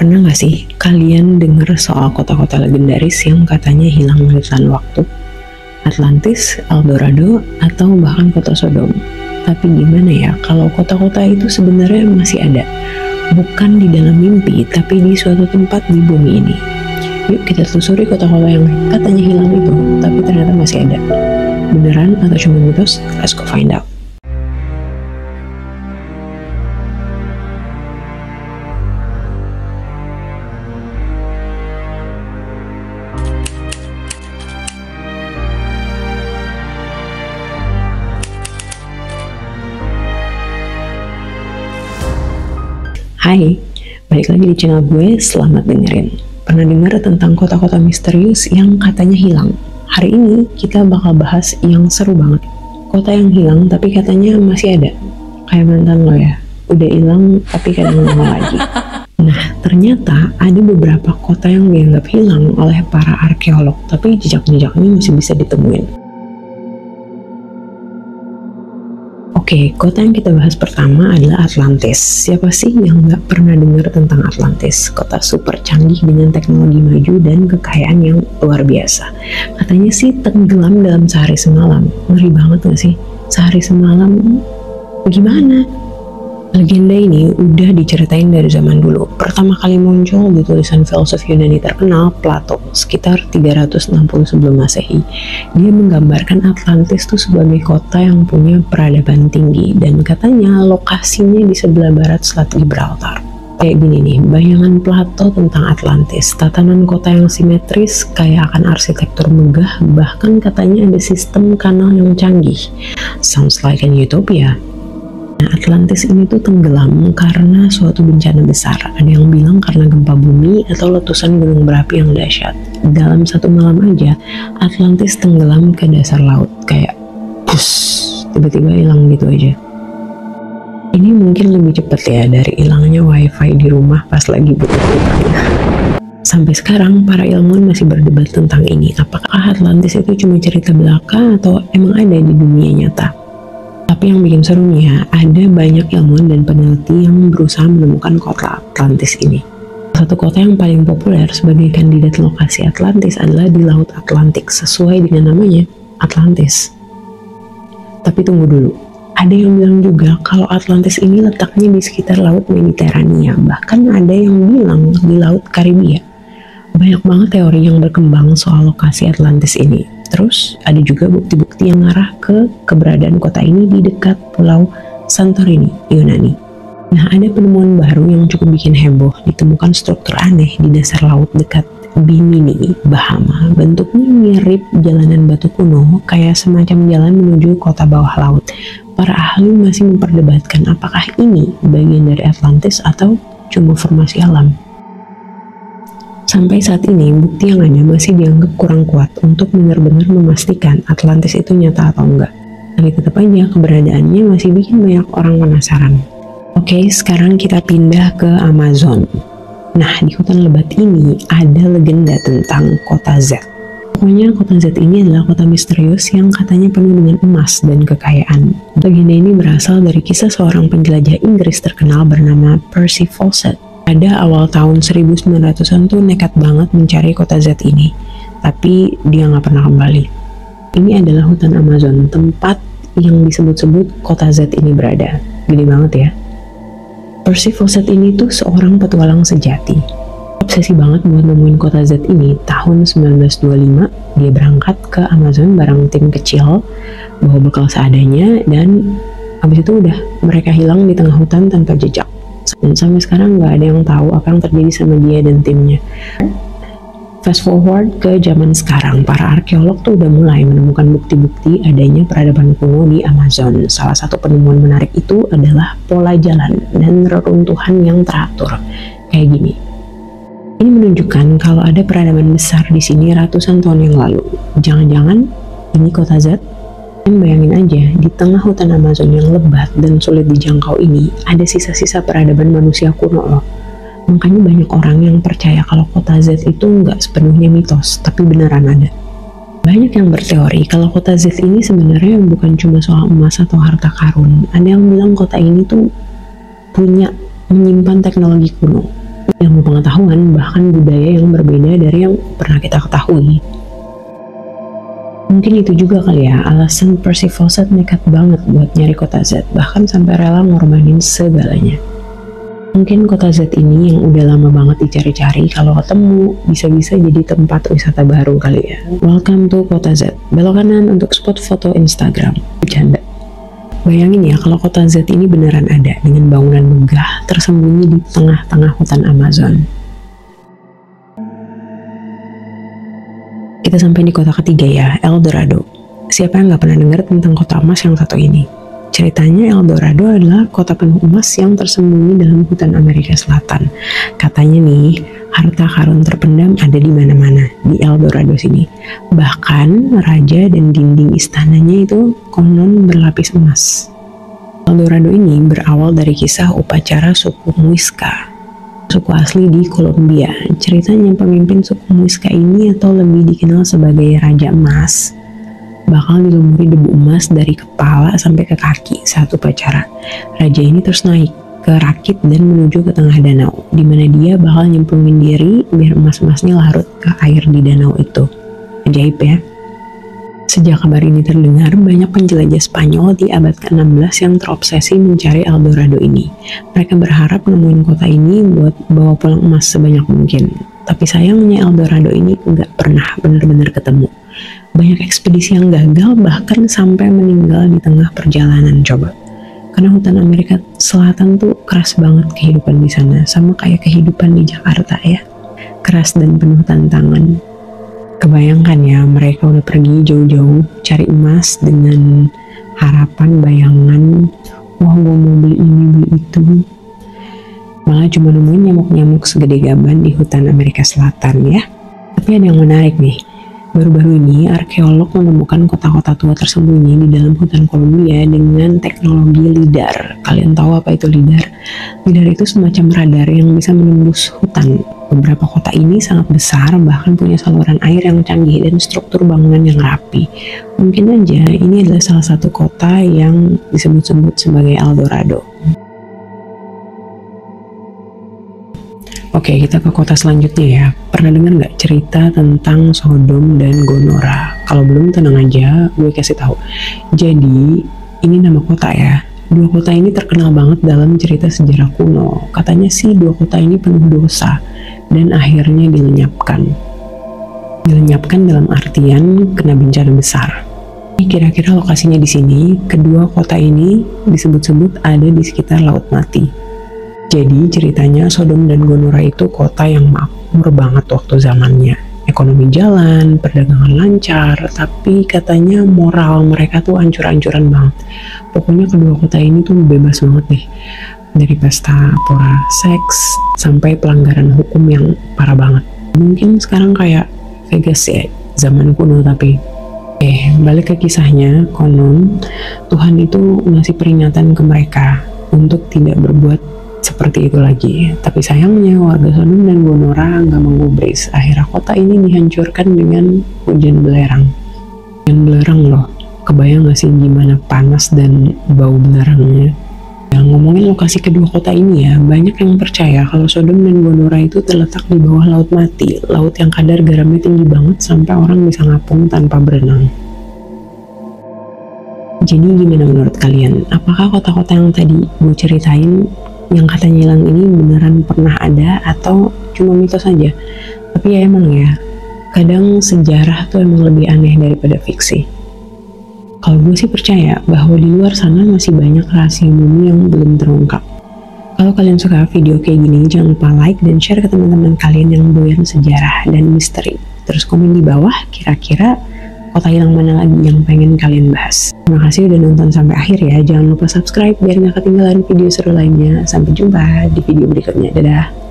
Pernah nggak sih kalian dengar soal kota-kota legendaris yang katanya hilang ditelan waktu? Atlantis, Eldorado, atau bahkan kota Sodom. Tapi gimana ya kalau kota-kota itu sebenarnya masih ada? Bukan di dalam mimpi, tapi di suatu tempat di bumi ini. Yuk kita telusuri kota-kota yang katanya hilang itu, tapi ternyata masih ada. Beneran atau cuma mitos? Let's go find out. Hai, balik lagi di channel gue, selamat dengerin. Pernah dengar tentang kota-kota misterius yang katanya hilang? Hari ini kita bakal bahas yang seru banget. Kota yang hilang tapi katanya masih ada. Kayak mantan lo ya, udah hilang tapi kadang nongol lagi. Nah, ternyata ada beberapa kota yang dianggap hilang oleh para arkeolog, tapi jejak-jejaknya masih bisa ditemuin. Oke, kota yang kita bahas pertama adalah Atlantis. Siapa sih yang nggak pernah dengar tentang Atlantis? Kota super canggih dengan teknologi maju dan kekayaan yang luar biasa. Katanya sih tenggelam dalam sehari semalam. Ngeri banget nggak sih? Sehari semalam gimana? Legenda ini udah diceritain dari zaman dulu. Pertama kali muncul di tulisan filsuf Yunani terkenal, Plato, sekitar 360 sebelum Masehi. Dia menggambarkan Atlantis itu sebagai kota yang punya peradaban tinggi, dan katanya lokasinya di sebelah barat Selat Gibraltar. Kayak gini nih, bayangan Plato tentang Atlantis, tatanan kota yang simetris, kaya akan arsitektur megah, bahkan katanya ada sistem kanal yang canggih. Sounds like an utopia. Atlantis ini tuh tenggelam karena suatu bencana besar. Ada yang bilang karena gempa bumi atau letusan gunung berapi yang dahsyat. Dalam satu malam aja, Atlantis tenggelam ke dasar laut. Kayak pus, tiba-tiba hilang gitu aja. Ini mungkin lebih cepat ya dari hilangnya wifi di rumah pas lagi butuh kuota. Sampai sekarang, para ilmuwan masih berdebat tentang ini. Apakah Atlantis itu cuma cerita belaka atau emang ada di dunia nyata? Tapi yang bikin serunya, ada banyak ilmuwan dan peneliti yang berusaha menemukan kota Atlantis ini. Satu kota yang paling populer sebagai kandidat lokasi Atlantis adalah di Laut Atlantik, sesuai dengan namanya, Atlantis. Tapi tunggu dulu, ada yang bilang juga kalau Atlantis ini letaknya di sekitar Laut Mediterania, bahkan ada yang bilang di Laut Karibia. Banyak banget teori yang berkembang soal lokasi Atlantis ini. Terus ada juga bukti-bukti yang mengarah ke keberadaan kota ini di dekat pulau Santorini, Yunani. Nah, ada penemuan baru yang cukup bikin heboh. Ditemukan struktur aneh di dasar laut dekat Bimini, Bahama. Bentuknya mirip jalanan batu kuno, kayak semacam jalan menuju kota bawah laut. Para ahli masih memperdebatkan apakah ini bagian dari Atlantis atau cuma formasi alam. Sampai saat ini, bukti yang ada masih dianggap kurang kuat untuk benar-benar memastikan Atlantis itu nyata atau enggak. Tapi tetap aja keberadaannya masih bikin banyak orang penasaran. Oke, sekarang kita pindah ke Amazon. Nah, di hutan lebat ini ada legenda tentang kota Z. Pokoknya kota Z ini adalah kota misterius yang katanya penuh dengan emas dan kekayaan. Legenda ini berasal dari kisah seorang penjelajah Inggris terkenal bernama Percy Fawcett. Pada awal tahun 1900-an tuh nekat banget mencari kota Z ini, tapi dia nggak pernah kembali. Ini adalah hutan Amazon, tempat yang disebut-sebut kota Z ini berada. Gede banget ya. Percy Fawcett ini tuh seorang petualang sejati. Obsesi banget buat nemuin kota Z ini. Tahun 1925, dia berangkat ke Amazon bareng tim kecil, bawa bekal seadanya, dan habis itu udah mereka hilang di tengah hutan tanpa jejak. Dan sampai sekarang nggak ada yang tahu apa yang terjadi sama dia dan timnya. Fast forward ke zaman sekarang, para arkeolog tuh udah mulai menemukan bukti-bukti adanya peradaban kuno di Amazon. Salah satu penemuan menarik itu adalah pola jalan dan reruntuhan yang teratur. Kayak gini. Ini menunjukkan kalau ada peradaban besar di sini ratusan tahun yang lalu. Jangan-jangan ini kota Z? Dan bayangin aja, di tengah hutan Amazon yang lebat dan sulit dijangkau ini, ada sisa-sisa peradaban manusia kuno loh. Makanya banyak orang yang percaya kalau kota Z itu nggak sepenuhnya mitos, tapi beneran ada. Banyak yang berteori kalau kota Z ini sebenarnya bukan cuma soal emas atau harta karun. Ada yang bilang kota ini tuh menyimpan teknologi kuno, ilmu pengetahuan, bahkan budaya yang berbeda dari yang pernah kita ketahui. Mungkin itu juga kali ya alasan Percy Fawcett nekat banget buat nyari kota Z, bahkan sampai rela ngorbanin segalanya. Mungkin kota Z ini yang udah lama banget dicari-cari, kalau ketemu bisa-bisa jadi tempat wisata baru kali ya. Welcome to kota Z, belok kanan untuk spot foto Instagram. Bercanda. Bayangin ya kalau kota Z ini beneran ada dengan bangunan megah tersembunyi di tengah-tengah hutan Amazon. Kita sampai di kota ketiga ya, El Dorado. Siapa yang gak pernah dengar tentang kota emas yang satu ini? Ceritanya El Dorado adalah kota penuh emas yang tersembunyi dalam hutan Amerika Selatan. Katanya nih, harta karun terpendam ada di mana-mana di El Dorado sini. Bahkan raja dan dinding istananya itu konon berlapis emas. El Dorado ini berawal dari kisah upacara suku Muisca, suku asli di Kolombia. Ceritanya pemimpin suku Muisca ini atau lebih dikenal sebagai Raja Emas bakal dilumuri debu emas dari kepala sampai ke kaki saat upacara. Raja ini terus naik ke rakit dan menuju ke tengah danau, di mana dia bakal nyemplungin diri biar emas-emasnya larut ke air di danau itu. Ajaib ya. Sejak kabar ini terdengar, banyak penjelajah Spanyol di abad ke-16 yang terobsesi mencari El Dorado ini. Mereka berharap nemuin kota ini buat bawa pulang emas sebanyak mungkin. Tapi sayangnya El Dorado ini nggak pernah benar-benar ketemu. Banyak ekspedisi yang gagal, bahkan sampai meninggal di tengah perjalanan coba. Karena hutan Amerika Selatan tuh keras banget kehidupan di sana, sama kayak kehidupan di Jakarta ya. Keras dan penuh tantangan. Kebayangkan ya, mereka udah pergi jauh-jauh cari emas dengan harapan bayangan, wah gue mau beli ini beli itu. Malah cuma nemuin nyamuk-nyamuk segede gaban di hutan Amerika Selatan ya. Tapi ada yang menarik nih. Baru-baru ini, arkeolog menemukan kota-kota tua tersembunyi di dalam hutan Kolombia dengan teknologi LIDAR. Kalian tahu apa itu LIDAR? LIDAR itu semacam radar yang bisa menembus hutan. Beberapa kota ini sangat besar, bahkan punya saluran air yang canggih dan struktur bangunan yang rapi. Mungkin aja ini adalah salah satu kota yang disebut-sebut sebagai El Dorado. Oke, kita ke kota selanjutnya ya. Pernah dengar nggak cerita tentang Sodom dan Gomora? Kalau belum, tenang aja, gue kasih tahu. Jadi, ini nama kota ya. Dua kota ini terkenal banget dalam cerita sejarah kuno. Katanya sih dua kota ini penuh dosa dan akhirnya dilenyapkan. Dilenyapkan dalam artian kena bencana besar. Ini kira-kira lokasinya di sini. Kedua kota ini disebut-sebut ada di sekitar Laut Mati. Jadi ceritanya Sodom dan Gomora itu kota yang makmur banget waktu zamannya. Ekonomi jalan, perdagangan lancar, tapi katanya moral mereka tuh ancur-ancuran banget. Pokoknya kedua kota ini tuh bebas banget deh. Dari pesta pora seks sampai pelanggaran hukum yang parah banget. Mungkin sekarang kayak Vegas ya, zaman kuno tapi. Balik ke kisahnya, konon Tuhan itu ngasih peringatan ke mereka untuk tidak berbuat seperti itu lagi. Tapi sayangnya warga Sodom dan Gomora nggak menggubris. Akhirnya kota ini dihancurkan dengan hujan belerang. Hujan belerang loh. Kebayang gak sih gimana panas dan bau belerangnya? Yang ngomongin lokasi kedua kota ini ya, banyak yang percaya kalau Sodom dan Gomora itu terletak di bawah Laut Mati. Laut yang kadar garamnya tinggi banget sampai orang bisa ngapung tanpa berenang. Jadi gimana menurut kalian? Apakah kota-kota yang tadi gue ceritain yang katanya hilang ini beneran pernah ada atau cuma mitos aja? Tapi ya emang ya, kadang sejarah tuh emang lebih aneh daripada fiksi. Kalau gue sih percaya bahwa di luar sana masih banyak rahasia bumi yang belum terungkap. Kalau kalian suka video kayak gini, jangan lupa like dan share ke teman-teman kalian yang doyan sejarah dan misteri. Terus komen di bawah kira-kira kota hilang mana lagi yang pengen kalian bahas. Terima kasih udah nonton sampai akhir ya. Jangan lupa subscribe biar gak ketinggalan video seru lainnya. Sampai jumpa di video berikutnya. Dadah.